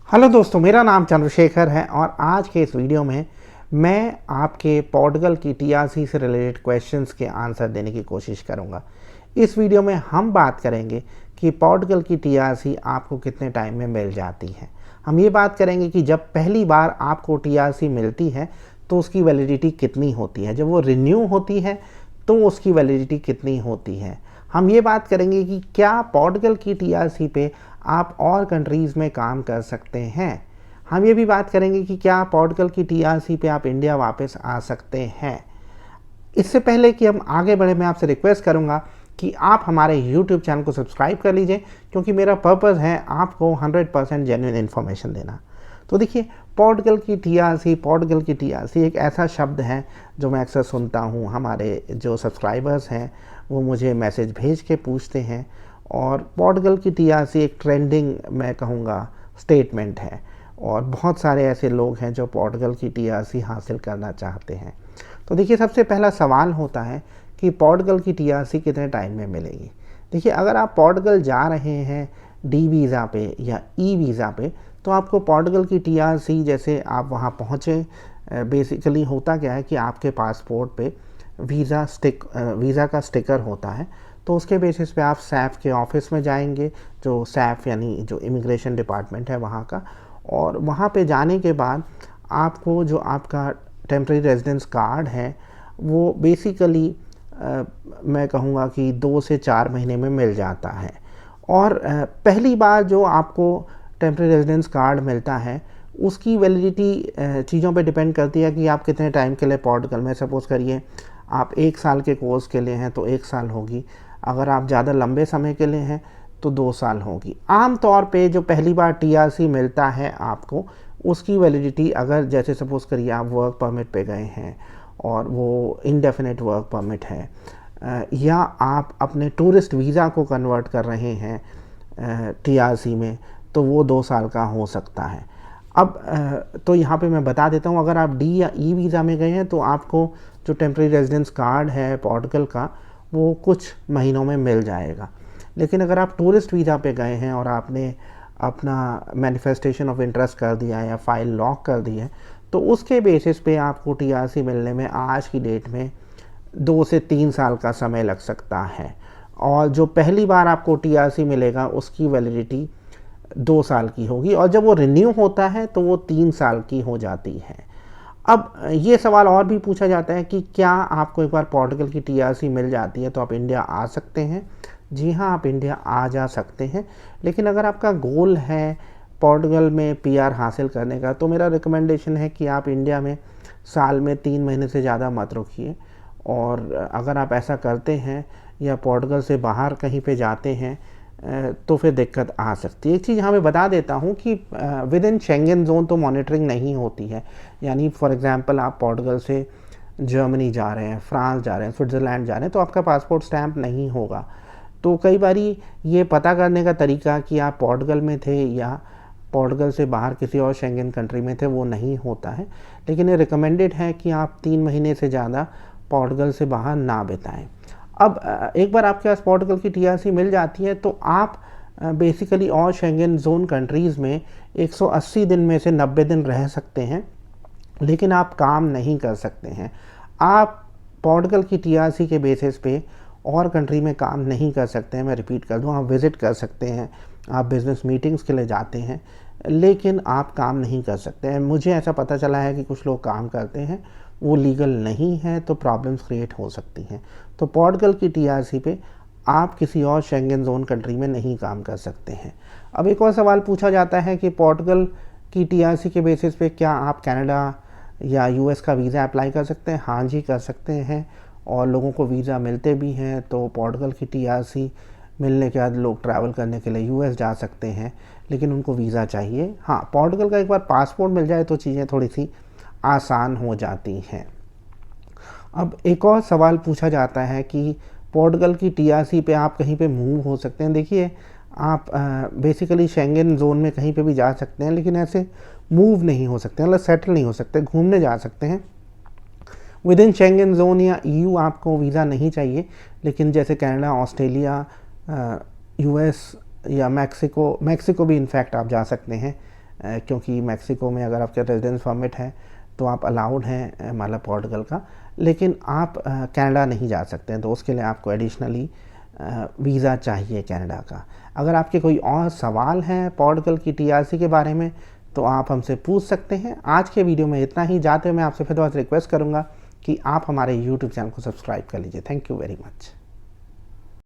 Hello दोस्तों, मेरा नाम चंद्रशेखर है और आज के इस वीडियो में मैं आपके पोर्टुगल की टीआरसी से रिलेटेड क्वेश्चंस के आंसर देने की कोशिश करूंगा। इस वीडियो में हम बात करेंगे कि पोर्टुगल की टीआरसी आपको कितने टाइम में मिल जाती है। हम ये बात करेंगे कि जब पहली बार आपको टीआरसी मिलती है तो उसकी वैलिडिटी कितनी होती है, जब वो रिन्यू होती है तो उसकी वैलिडिटी कितनी होती है। हम ये बात करेंगे कि क्या पोर्टुगल की टीआरसी पे आप और कंट्रीज़ में काम कर सकते हैं। हम ये भी बात करेंगे कि क्या पोर्टुगल की टीआरसी पे आप इंडिया वापस आ सकते हैं। इससे पहले कि हम आगे बढ़े, मैं आपसे रिक्वेस्ट करूंगा कि आप हमारे यूट्यूब चैनल को सब्सक्राइब कर लीजिए, क्योंकि मेरा पर्पज़ है आपको 100% जेन्युइन इन्फॉर्मेशन देना। तो देखिए, पोर्टुगल की टीआरसी एक ऐसा शब्द है जो मैं अक्सर सुनता हूँ। हमारे जो सब्सक्राइबर्स हैं वो मुझे मैसेज भेज के पूछते हैं, और पोर्टुगल की टीआरसी एक ट्रेंडिंग, मैं कहूँगा, स्टेटमेंट है। और बहुत सारे ऐसे लोग हैं जो पोर्टुगल की टीआरसी हासिल करना चाहते हैं। तो देखिए, सबसे पहला सवाल होता है कि पोर्टुगल की टीआरसी कितने टाइम में मिलेगी। देखिए, अगर आप पोर्टुगल जा रहे हैं डी वीज़ा पे या ई वीज़ा पे, तो आपको पोर्टुगल की टीआरसी, जैसे आप वहाँ पहुँचे, बेसिकली होता क्या है कि आपके पासपोर्ट पे वीज़ा का स्टिकर होता है। तो उसके बेसिस पे आप सैफ के ऑफिस में जाएंगे, जो सैफ यानी जो इमिग्रेशन डिपार्टमेंट है वहाँ का। और वहाँ पे जाने के बाद आपको जो आपका टेम्परेरी रेजिडेंस कार्ड है वो बेसिकली मैं कहूँगा कि 2 से 4 महीने में मिल जाता है। और पहली बार जो आपको टेम्परेरी रेजिडेंस कार्ड मिलता है उसकी वैलिडिटी चीज़ों पे डिपेंड करती है कि आप कितने टाइम के लिए पोर्टुगल में, सपोज़ करिए आप 1 साल के कोर्स के लिए हैं तो 1 साल होगी, अगर आप ज़्यादा लंबे समय के लिए हैं तो 2 साल होगी। आम तौर पे जो पहली बार टीआरसी मिलता है आपको, उसकी वैलिडिटी, अगर जैसे सपोज़ करिए आप वर्क परमिट पे गए हैं और वो इंडेफिनिट वर्क परमिट है, या आप अपने टूरिस्ट वीज़ा को कन्वर्ट कर रहे हैं टीआरसी में, तो वो 2 साल का हो सकता है। अब तो यहाँ पे मैं बता देता हूँ, अगर आप डी या ई वीज़ा में गए हैं तो आपको जो टेम्परेरी रेजिडेंस कार्ड है पोर्टुगल का वो कुछ महीनों में मिल जाएगा। लेकिन अगर आप टूरिस्ट वीज़ा पे गए हैं और आपने अपना मैनिफेस्टेशन ऑफ इंटरेस्ट कर दिया है या फाइल लॉक कर दी है, तो उसके बेसिस पे आपको टीआरसी मिलने में आज की डेट में 2 से 3 साल का समय लग सकता है। और जो पहली बार आपको टीआरसी मिलेगा उसकी वैलिडिटी 2 साल की होगी, और जब वो रिन्यू होता है तो वो 3 साल की हो जाती है। अब ये सवाल और भी पूछा जाता है कि क्या आपको एक बार पोर्टुगल की टीआरसी मिल जाती है तो आप इंडिया आ सकते हैं। जी हाँ, आप इंडिया आ जा सकते हैं, लेकिन अगर आपका गोल है पोर्टुगल में पीआर हासिल करने का, तो मेरा रिकमेंडेशन है कि आप इंडिया में साल में 3 महीने से ज़्यादा मत रुकिए। और अगर आप ऐसा करते हैं या पोर्टुगल से बाहर कहीं पे जाते हैं तो फिर दिक्कत आ सकती है। एक चीज़ यहाँ मैं बता देता हूँ कि विद इन शेंगन जोन तो मॉनिटरिंग नहीं होती है। यानी फॉर एग्जांपल आप पोर्टुगल से जर्मनी जा रहे हैं, फ्रांस जा रहे हैं, स्विट्ज़रलैंड जा रहे हैं, तो आपका पासपोर्ट स्टैम्प नहीं होगा। तो कई बारी ये पता करने का तरीका कि आप पोर्टुगल में थे या पोर्टुगल से बाहर किसी और शेंगन कंट्री में थे वो नहीं होता है। लेकिन ये रिकमेंडेड है कि आप 3 महीने से ज़्यादा पोर्टुगल से बाहर ना बिताएं। अब एक बार आपके पास पोर्टुगल की टीआरसी मिल जाती है तो आप बेसिकली और शेंगन जोन कंट्रीज़ में 180 दिन में से 90 दिन रह सकते हैं, लेकिन आप काम नहीं कर सकते हैं। आप पोर्टुगल की टीआरसी के बेसिस पे और कंट्री में काम नहीं कर सकते हैं। मैं रिपीट कर दूं, आप विज़िट कर सकते हैं, आप बिज़नेस मीटिंग्स के लिए जाते हैं, लेकिन आप काम नहीं कर सकते हैं। मुझे ऐसा पता चला है कि कुछ लोग काम करते हैं, वो लीगल नहीं है, तो प्रॉब्लम्स क्रिएट हो सकती हैं। तो पोर्टुगल की टीआरसी पे आप किसी और शेंगन जोन कंट्री में नहीं काम कर सकते हैं। अब एक और सवाल पूछा जाता है कि पोर्टुगल की टीआरसी के बेसिस पे क्या आप कनाडा या यूएस का वीज़ा अप्लाई कर सकते हैं। हाँ जी, कर सकते हैं, और लोगों को वीज़ा मिलते भी हैं। तो पोर्टुगल की टीआरसी मिलने के बाद लोग ट्रैवल करने के लिए यूएस जा सकते हैं, लेकिन उनको वीज़ा चाहिए। हाँ, पोर्टुगल का एक बार पासपोर्ट मिल जाए तो चीज़ें थोड़ी सी आसान हो जाती हैं। अब एक और सवाल पूछा जाता है कि पोर्टुगल की टीआरसी पे आप कहीं पे मूव हो सकते हैं। देखिए, आप बेसिकली शेंगन जोन में कहीं पे भी जा सकते हैं, लेकिन ऐसे मूव नहीं हो सकते, मतलब सेटल नहीं हो सकते, घूमने जा सकते हैं। विद इन शेंगन जोन या ईयू आपको वीज़ा नहीं चाहिए, लेकिन जैसे कनाडा, ऑस्ट्रेलिया, यूएस या मैक्सिको भी इनफैक्ट आप जा सकते हैं क्योंकि मैक्सिको में अगर आपका रेजिडेंस परमिट है तो आप अलाउड हैं मतलब पोर्टुगल का, लेकिन आप कनाडा नहीं जा सकते हैं, तो उसके लिए आपको एडिशनली वीज़ा चाहिए कनाडा का। अगर आपके कोई और सवाल हैं पोर्टुगल की टीआरसी के बारे में तो आप हमसे पूछ सकते हैं। आज के वीडियो में इतना ही। जाते हुए मैं आपसे फिर रिक्वेस्ट करूँगा कि आप हमारे यूट्यूब चैनल को सब्सक्राइब कर लीजिए। Thank you very much.